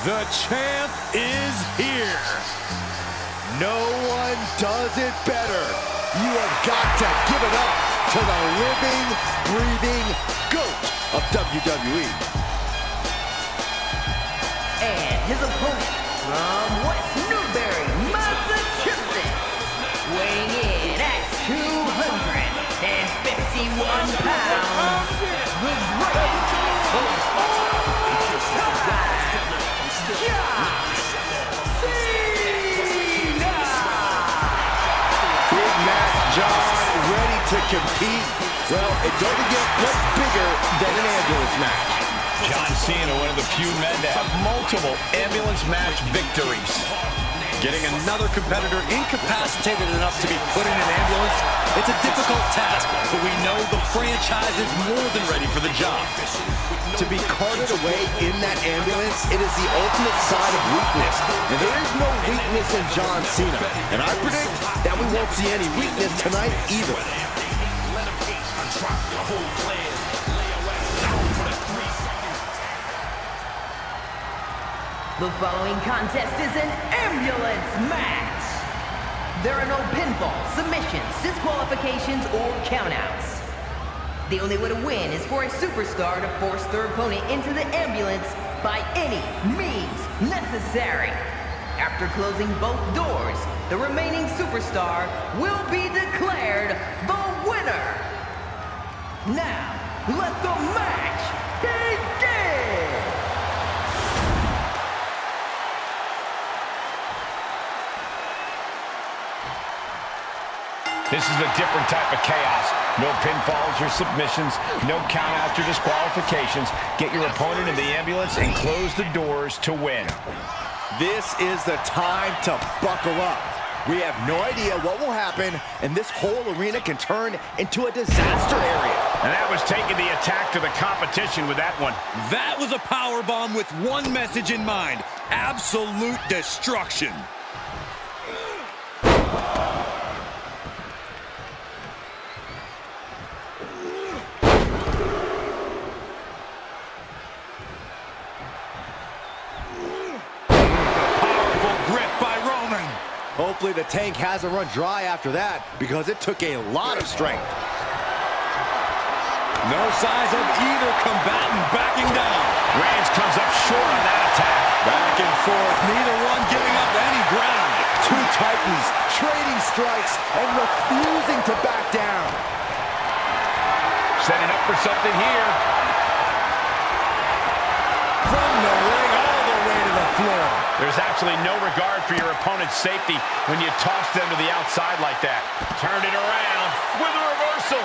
The champ is here. No one does it better. You have got to give it up to the living, breathing GOAT of WWE. And his opponent from West Newbury, Massachusetts, weighing in at 251 pounds, the greatest of all time, Cena! Big Mac John ready to compete. Well, it doesn't get much bigger than an ambulance match. John Cena, one of the few men to have multiple ambulance match victories. Getting another competitor incapacitated enough to be put in an ambulance, it's a difficult task, but we know the franchise is more than ready for the job. To be carted away in that ambulance, it is the ultimate sign of weakness. And there is no weakness in John Cena. And I predict that we won't see any weakness tonight either. The following contest is an ambulance match. There are no pinfalls, submissions, disqualifications, or countouts. The only way to win is for a superstar to force their opponent into the ambulance by any means necessary. After closing both doors, the remaining superstar will be declared the winner. Now, let the match begin! This is a different type of chaos. No pinfalls or submissions, no countouts or disqualifications. Get your opponent in the ambulance and close the doors to win. This is the time to buckle up. We have no idea what will happen, and this whole arena can turn into a disaster area. And that was taking the attack to the competition with that one. That was a powerbomb with one message in mind: absolute destruction. Hopefully the tank hasn't run dry after that, because it took a lot of strength. No signs of either combatant backing down. Reigns comes up short on that attack. Back and forth, neither one giving up any ground. Two titans trading strikes and refusing to back down. Setting up for something here. From the ring all the way to the floor. There's absolutely no regard for your opponent's safety when you toss them to the outside like that. Turned it around with a reversal.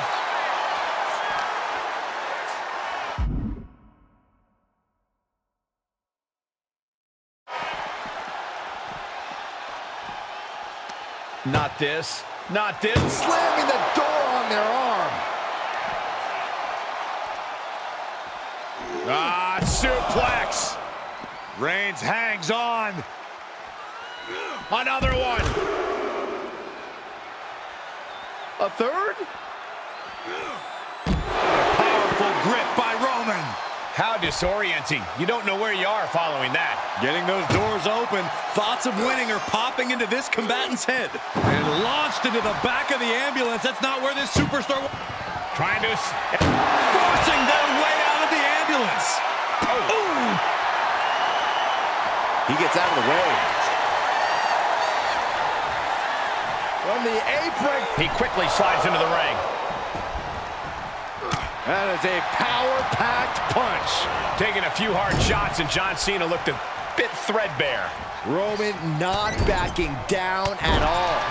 Not this. Not this. Slamming the door on their arm. Ah, suplex. Reigns hangs on. Another one. A third? Powerful grip by Roman. How disorienting. You don't know where you are following that. Getting those doors open, thoughts of winning are popping into this combatant's head. And launched into the back of the ambulance. That's not where this superstar... Trying to... Forcing their way out of the ambulance. Oh. Ooh. He gets out of the way. From the apron. He quickly slides into the ring. That is a power-packed punch. Taking a few hard shots, and John Cena looked a bit threadbare. Roman not backing down at all.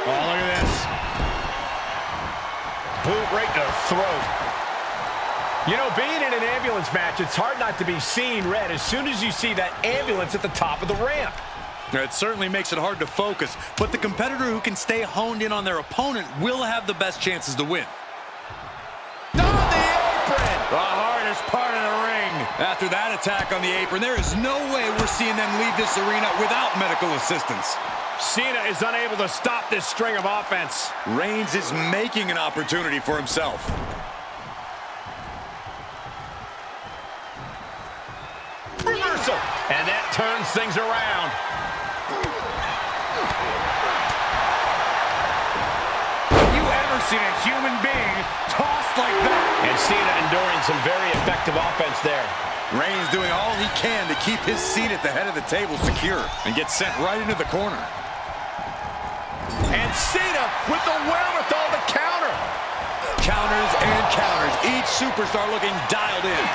Oh, look at this. Boot right to the throat. You know, being in an ambulance match, it's hard not to be seeing red as soon as you see that ambulance at the top of the ramp. It certainly makes it hard to focus, but the competitor who can stay honed in on their opponent will have the best chances to win. On the apron! The hardest part of the ring. After that attack on the apron, there is no way we're seeing them leave this arena without medical assistance. Cena is unable to stop this string of offense. Reigns is making an opportunity for himself. turns things around. Have you ever seen a human being tossed like that? And Cena enduring some very effective offense there. Reigns doing all he can to keep his seat at the head of the table secure and gets sent right into the corner. And Cena with the wherewithal to counter. Counters and counters. Each superstar looking dialed in.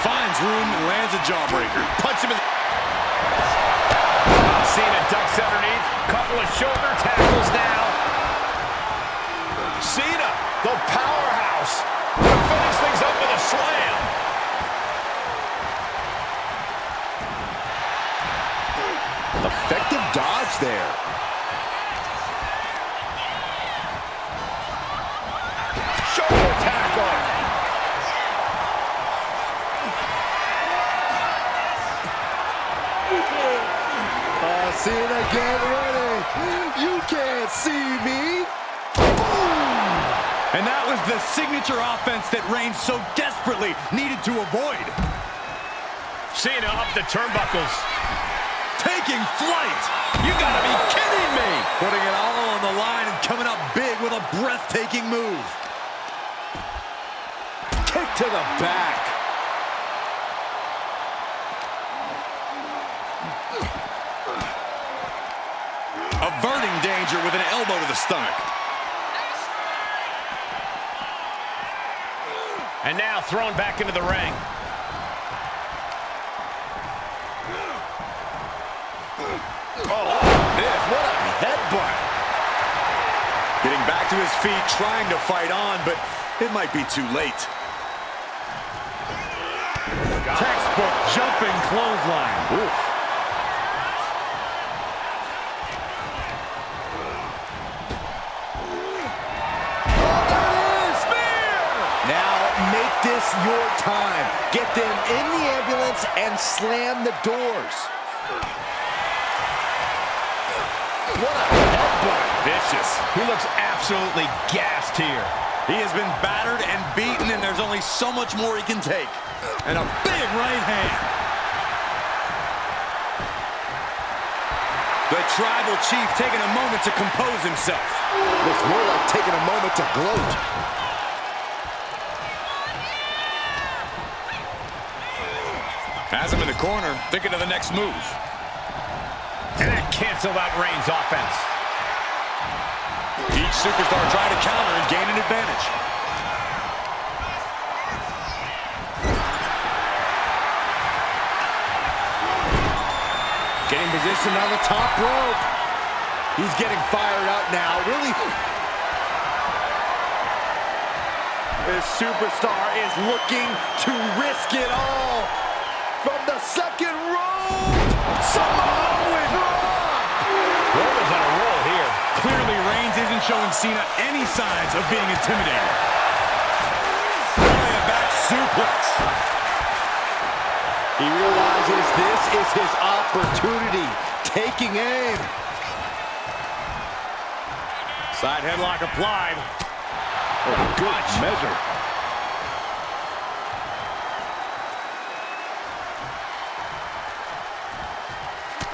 Finds room and lands a jawbreaker. Punch him in the... Cena ducks underneath. Couple of shoulder tackles now. Cena, the powerhouse, to finish things up with a slam. Effective dodge there. Shoulder tackle. Cena, get ready. You can't see me. And that was the signature offense that Reigns so desperately needed to avoid. Cena up the turnbuckles. Taking flight. You gotta be kidding me. Putting it all on the line and coming up big with a breathtaking move. Kick to the back. Averting danger with an elbow to the stomach. And now thrown back into the ring. Oh, this, what a headbutt. Getting back to his feet, trying to fight on, but it might be too late. Textbook jumping clothesline. Oof. Make this your time. Get them in the ambulance and slam the doors. What a headbutt. Vicious. He looks absolutely gassed here. He has been battered and beaten, and there's only so much more he can take. And a big right hand. The tribal chief taking a moment to compose himself. Looks more like taking a moment to gloat. Has him in the corner, thinking of the next move. And that canceled out Reigns' offense. Each superstar trying to counter and gain an advantage. Getting positioned on the top rope. He's getting fired up now. Really. This superstar is looking to risk it all. From the second rope, Samoan drop. Roman's on a roll here. Clearly, Reigns isn't showing Cena any signs of being intimidated. Flying back suplex. He realizes this is his opportunity. Taking aim. Side headlock applied. Oh, good measure.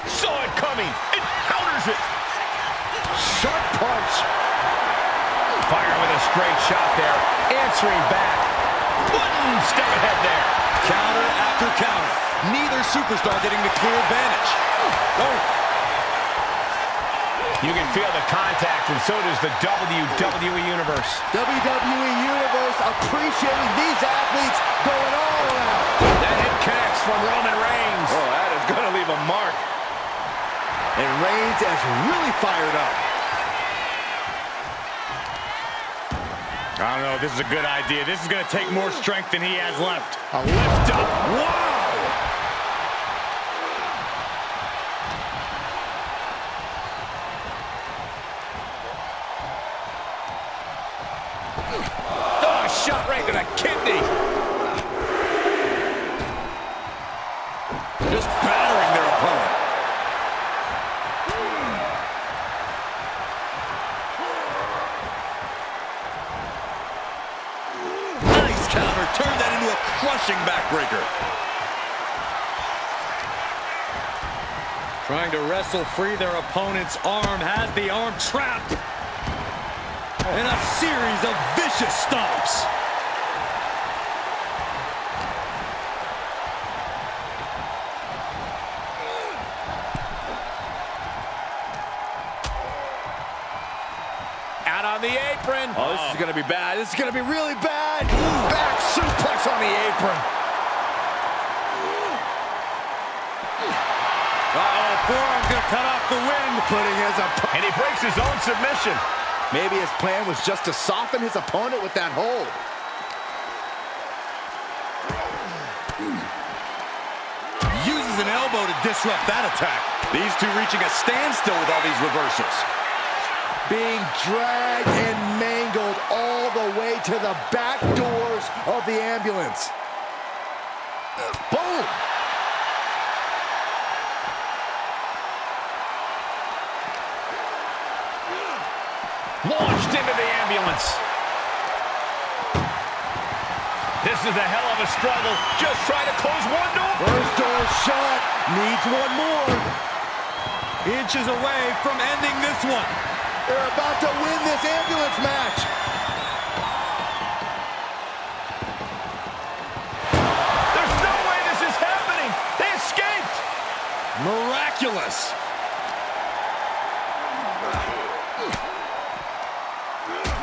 Saw it coming. It counters it. Sharp punch. Fire with a straight shot there. Answering back. One step ahead there. Counter after counter. Neither superstar getting the clear advantage. Oh. You can feel the contact, and so does the WWE Universe. WWE Universe appreciating these athletes going all around. That hit connects from Roman Reigns. Oh, that is going to leave a mark. And Reigns is really fired up. I don't know if this is a good idea. This is going to take more strength than he has left. A lift up. Wow! Oh, shot right to the kidney. Just battering their opponent. Nice counter. Turn that into a crushing backbreaker. Trying to wrestle free their opponent's arm, has the arm trapped. And a series of vicious stomps. Out on the apron. Oh, this is going to be bad. This is going to be really bad. Back suplex on the apron. Uh-oh, forearm's going to cut off the wind. Putting his opponent. And he breaks his own submission. Maybe his plan was just to soften his opponent with that hold. Uses an elbow to disrupt that attack. These two reaching a standstill with all these reversals. Being dragged and mangled all the way to the back doors of the ambulance. Boom! Launched into the ambulance. This is a hell of a struggle. Just trying to close one door. First door shut. Needs one more. Inches away from ending this one. They're about to win this ambulance match. There's no way this is happening. They escaped. Miraculous.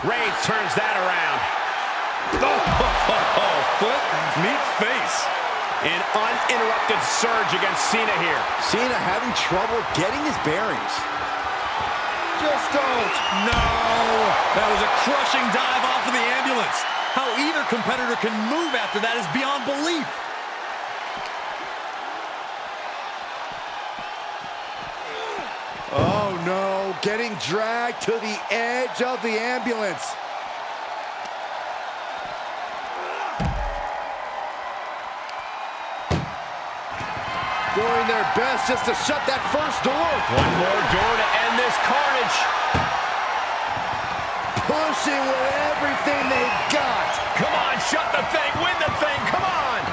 Reigns turns that around. Oh, foot, meet face. An uninterrupted surge against Cena here. Cena having trouble getting his bearings. Just don't. No! That was a crushing dive off of the ambulance. How either competitor can move after that is beyond belief. Oh no, getting dragged to the edge of the ambulance. Doing their best just to shut that first door. One more door to end this carnage. Pushing with everything they've got. Come on, shut the thing, win the thing, come on.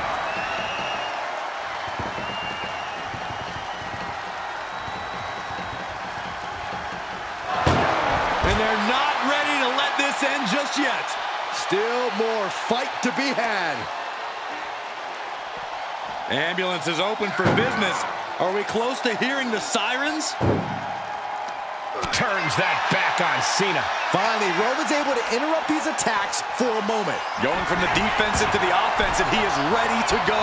And they're not ready to let this end just yet. Still more fight to be had. Ambulance is open for business. Are we close to hearing the sirens? Turns that back on Cena. Finally, Roman's able to interrupt these attacks for a moment. Going from the defensive to the offensive, he is ready to go.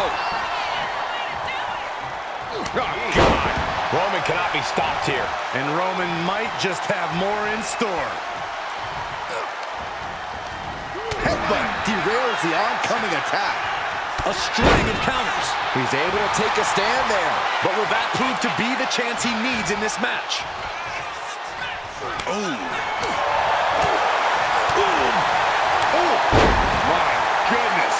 Oh, God. Roman cannot be stopped here. And Roman might just have more in store. Headbutt derails the oncoming attack. A string of counters. He's able to take a stand there. But will that prove to be the chance he needs in this match? Oh. Oh, My goodness.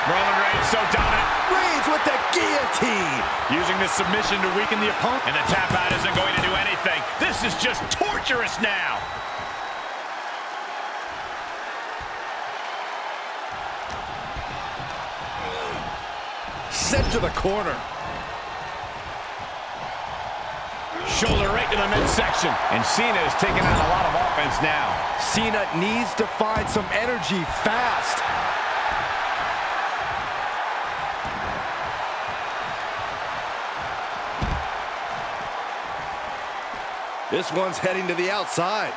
Roman Reigns so dominant. Reigns with the guillotine. Using this submission to weaken the opponent. And the tap out isn't going to do anything. This is just torturous now. Sent to the corner. Shoulder right to the midsection. And Cena is taking on a lot of offense now. Cena needs to find some energy fast. This one's heading to the outside.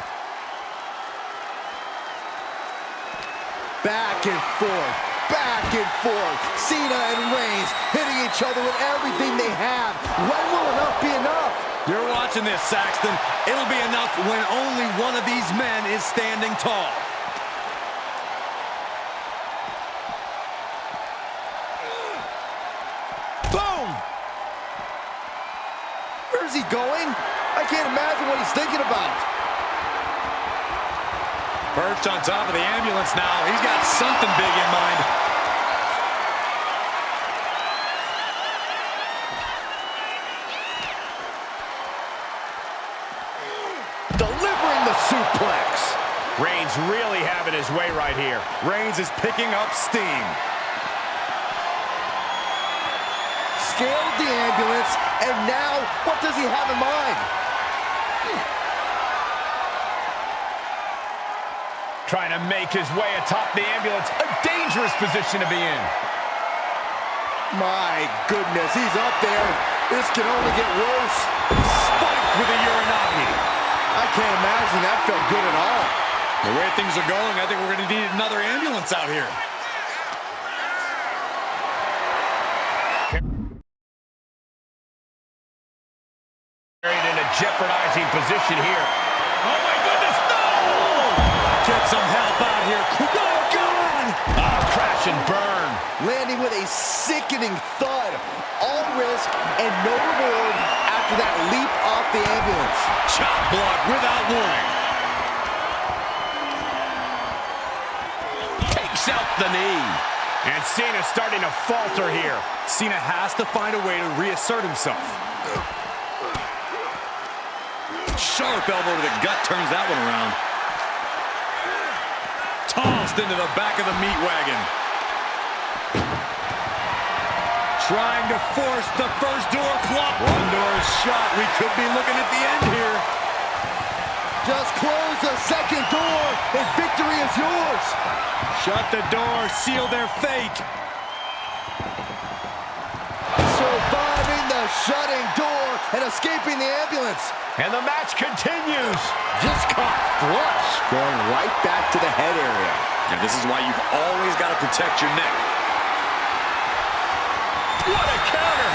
Back and forth, back and forth. Cena and Reigns hitting each other with everything they have. When will enough be enough? You're watching this, Saxton. It'll be enough when only one of these men is standing tall. Boom! Where's he going? I can't imagine what he's thinking about. Perched on top of the ambulance now. He's got something big in mind. Delivering the suplex. Reigns really having his way right here. Reigns is picking up steam. Scaled the ambulance, and now what does he have in mind? Trying to make his way atop the ambulance. A dangerous position to be in. My goodness, he's up there. This can only get worse. Spiked with a Uranagi. I can't imagine that felt good at all. The way things are going, I think we're going to need another ambulance out here. Carried in a jeopardizing position here. Oh my goodness, no! Get some help out here. Go, God! Crash and burn. Landing with a sickening thud. All risk and no reward after that leap off the ambulance. Chop block without warning. Takes out the knee. And Cena starting to falter here. Cena has to find a way to reassert himself. Sharp elbow to the gut turns that one around. Tossed into the back of the meat wagon. Trying to force the first door clock. One door is shut. We could be looking at the end here. Just close the second door and victory is yours. Shut the door. Seal their fate. Surviving the shutting door and escaping the ambulance. And the match continues. Just caught flush. Going right back to the head area. And this is why you've always got to protect your neck. What a counter.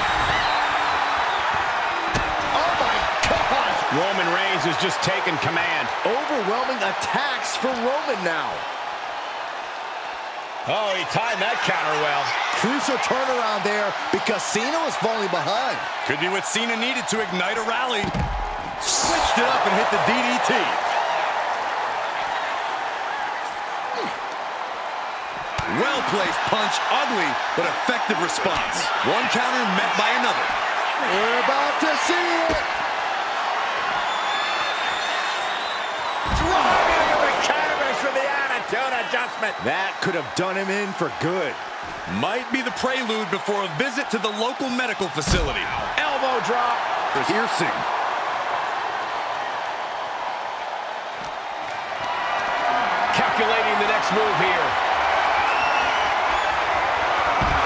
Oh my gosh. Roman Reigns is just taking command. Overwhelming attacks for Roman now. Oh, he timed that counter well. Crucial turnaround there because Cena was falling behind. Could be what Cena needed to ignite a rally. Switched it up and hit the DDT. Well-placed punch, ugly, but effective response. One counter met by another. We're about to see it. Driving into the canvas for the attitude adjustment. That could have done him in for good. Might be the prelude before a visit to the local medical facility. Elbow drop. Piercing. Calculating the next move here.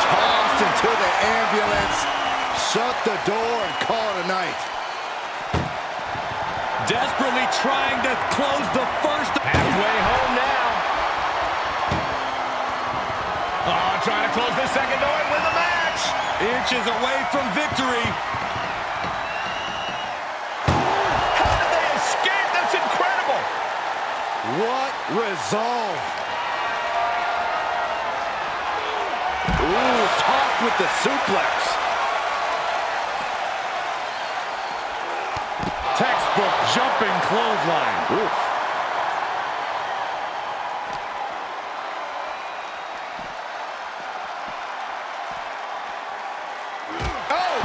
Tossed into the ambulance. Shut the door and call it a night. Desperately trying to close the first. Halfway home now. Oh, trying to close the second door and win the match. Inches away from victory. How did they escape? That's incredible. What resolve. Ooh, topped with the suplex. Textbook jumping clothesline. Oof. Oh!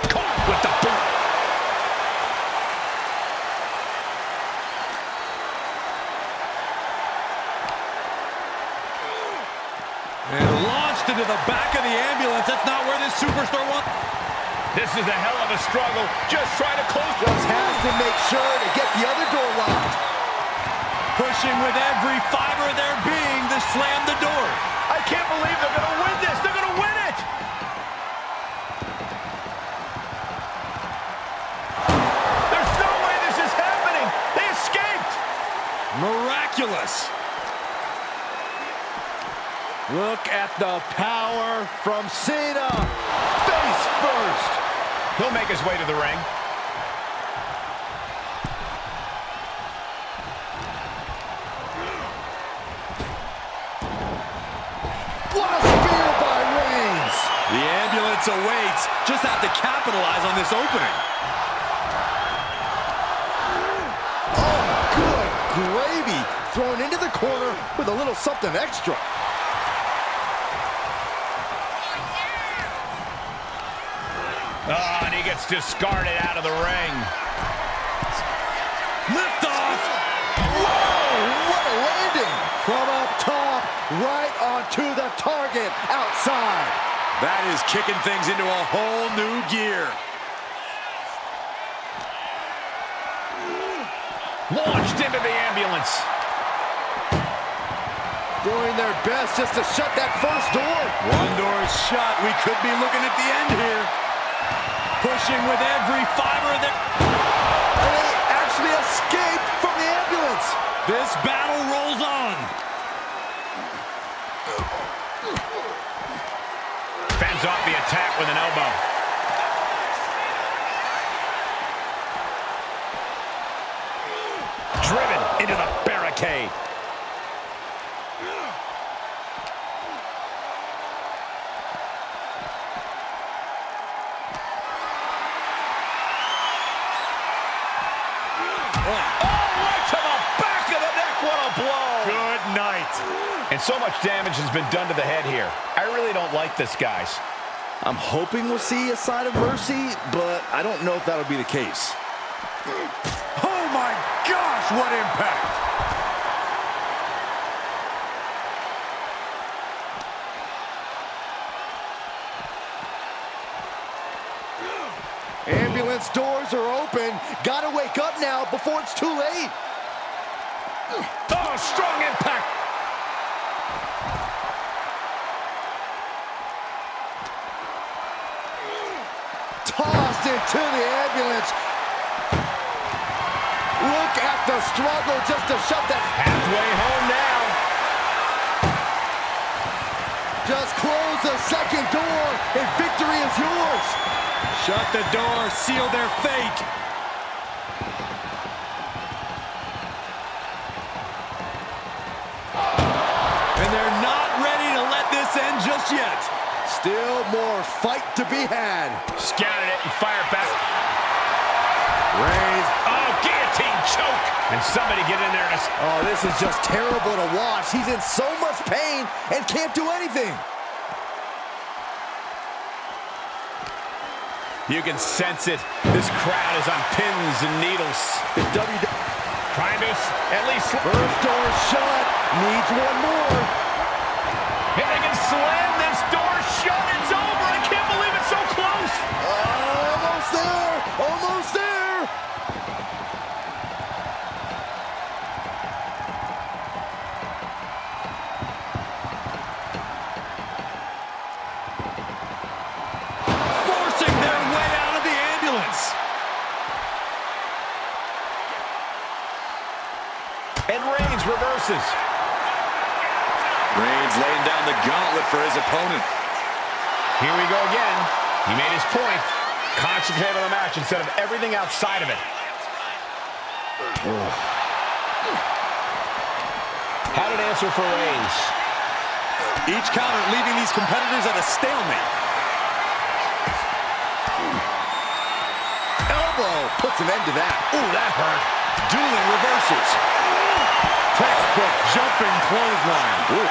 Caught with the boot. And launched into the back of the ambulance. That's not where this superstar wants. This is a hell of a struggle. Just trying to close. Just has to make sure to get the other door locked. Pushing with every fiber of their being to slam the door. I can't believe they're going to win this. They're going to win it. There's no way this is happening. They escaped. Miraculous. Look at the power from Cena. Face first. He'll make his way to the ring. What a spear by Reigns. The ambulance awaits. Just have to capitalize on this opening. Oh, good gravy. Thrown into the corner with a little something extra. Oh, and he gets discarded out of the ring. Lift off. Whoa, what a landing! From up top, right onto the target, outside. That is kicking things into a whole new gear. Launched into the ambulance. Doing their best just to shut that first door. One door is shut. We could be looking at the end here. Pushing with every fiber of their... And they actually escaped from the ambulance. This battle rolls on. Fends off the attack with an elbow. Driven into the barricade. Good night. And so much damage has been done to the head here. I really don't like this, guys. I'm hoping we'll see a side of mercy, but I don't know if that'll be the case. Oh my gosh, what impact! Ambulance doors are open. Gotta wake up now before it's too late. Oh, strong impact. Tossed into the ambulance. Look at the struggle just to shut that. Halfway home now. Just close the second door and victory is yours. Shut the door, seal their fate. And they're not ready to let this end just yet. Still more fight to be had. Scouted it and fired back. Reigns. Oh, guillotine choke. And somebody get in there. Oh, this is just terrible to watch. He's in so much pain and can't do anything. You can sense it. This crowd is on pins and needles. The WWE. Trying to at least... First door shut. Needs one more. If they can slam this door shut, it's over. I can't believe it's so close. Almost there. Almost there. Forcing their way out of the ambulance. And Reigns reverses. Reigns laying down the gauntlet for his opponent. Here we go again. He made his point. Concentrate on the match instead of everything outside of it. How did it answer for Reigns? Each counter leaving these competitors at a stalemate. Elbow puts an end to that. Ooh, that hurt. Dueling reversals. Textbook jumping clothesline. Ooh.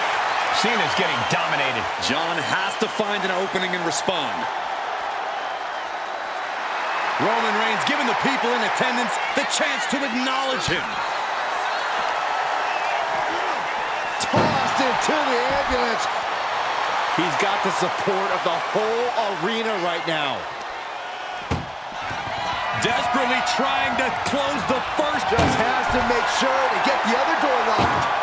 Cena's getting dominated. John has to find an opening and respond. Roman Reigns giving the people in attendance the chance to acknowledge him. Tossed into the ambulance. He's got the support of the whole arena right now. Desperately trying to close the first. Just has to make sure to get the other door locked.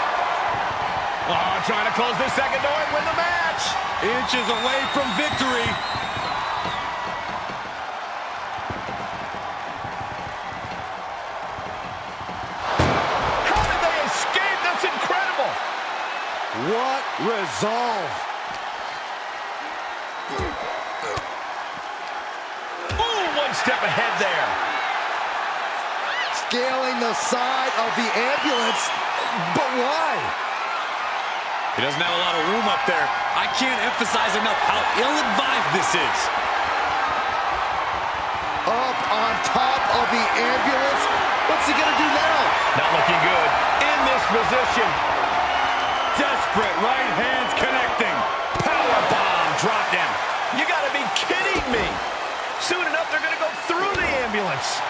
Oh, trying to close this second door and win the match. Inches away from victory. How did they escape? That's incredible. What resolve. Ooh, one step ahead there. Scaling the side of the ambulance, but why? He doesn't have a lot of room up there. I can't emphasize enough how ill-advised this is. Up on top of the ambulance. What's he gonna do now? Not looking good. In this position. Desperate right hands connecting. Power bomb dropped him. You gotta be kidding me. Soon enough, they're gonna go through the ambulance.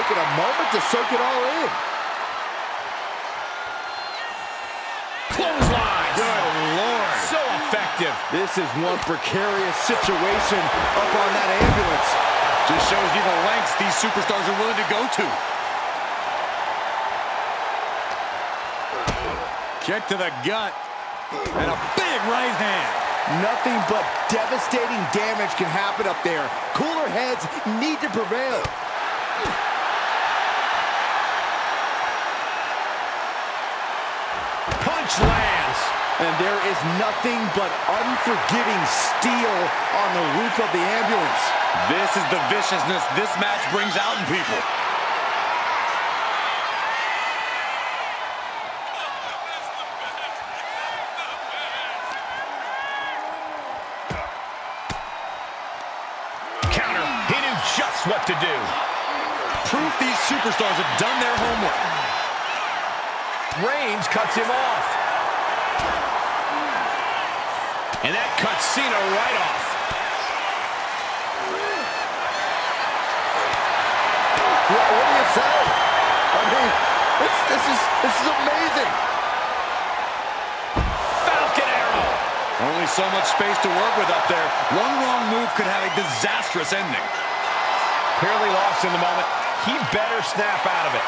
taking a moment to soak it all in. Clothesline. Good Lord. So effective. This is one precarious situation up on that ambulance. Just shows you the lengths these superstars are willing to go to. Kick to the gut. And a big right hand. Nothing but devastating damage can happen up there. Cooler heads need to prevail. Punch lands. And there is nothing but unforgiving steel on the roof of the ambulance. This is the viciousness this match brings out in people. Counter. He knew just what to do. Proof these superstars have done their homework. Reigns cuts him off. And that cuts Cena right off. What do you say? I mean, this is amazing. Falcon arrow. Only so much space to work with up there. One wrong move could have a disastrous ending. Clearly lost in the moment. He better snap out of it.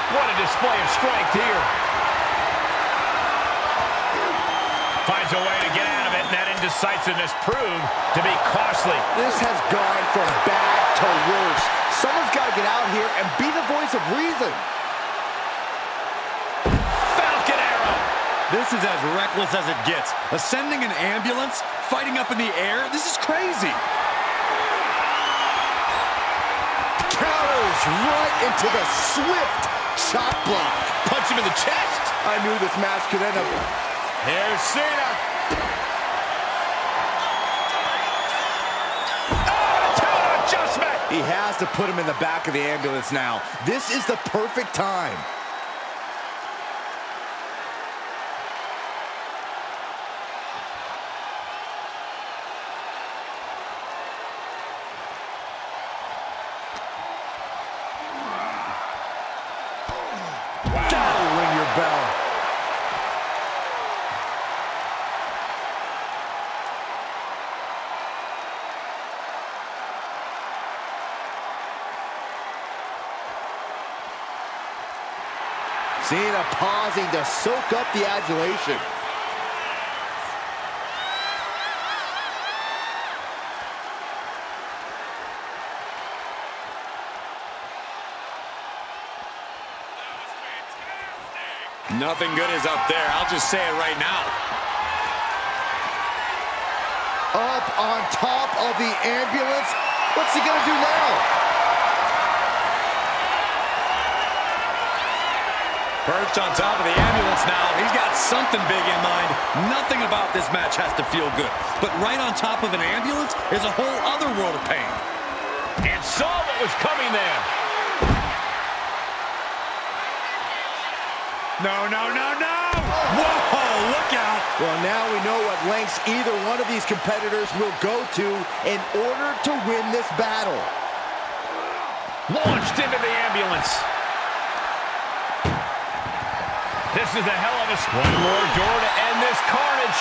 What a display of strength here. Finds a way to get out of it, and that indecisiveness proved to be costly. This has gone from bad to worse. Someone's got to get out here and be the voice of reason. Falcon arrow. This is as reckless as it gets. Ascending an ambulance, fighting up in the air, this is crazy. Counters right into the swift chop block. Punch him in the chest. I knew this match could end up. Here's Cena. Oh, toe adjustment. He has to put him in the back of the ambulance now. This is the perfect time. That'll ring your bell. Cena pausing to soak up the adulation. Nothing good is up there. I'll just say it right now. Up on top of the ambulance. What's he gonna do now? Perched on top of the ambulance now. He's got something big in mind. Nothing about this match has to feel good. But right on top of an ambulance is a whole other world of pain. And saw what was coming there. No, no, no, no! Whoa, look out! Well, now we know what lengths either one of these competitors will go to in order to win this battle. Launched into the ambulance. This is a hell of a one more door to end this carnage.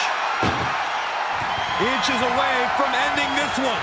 Inches away from ending this one.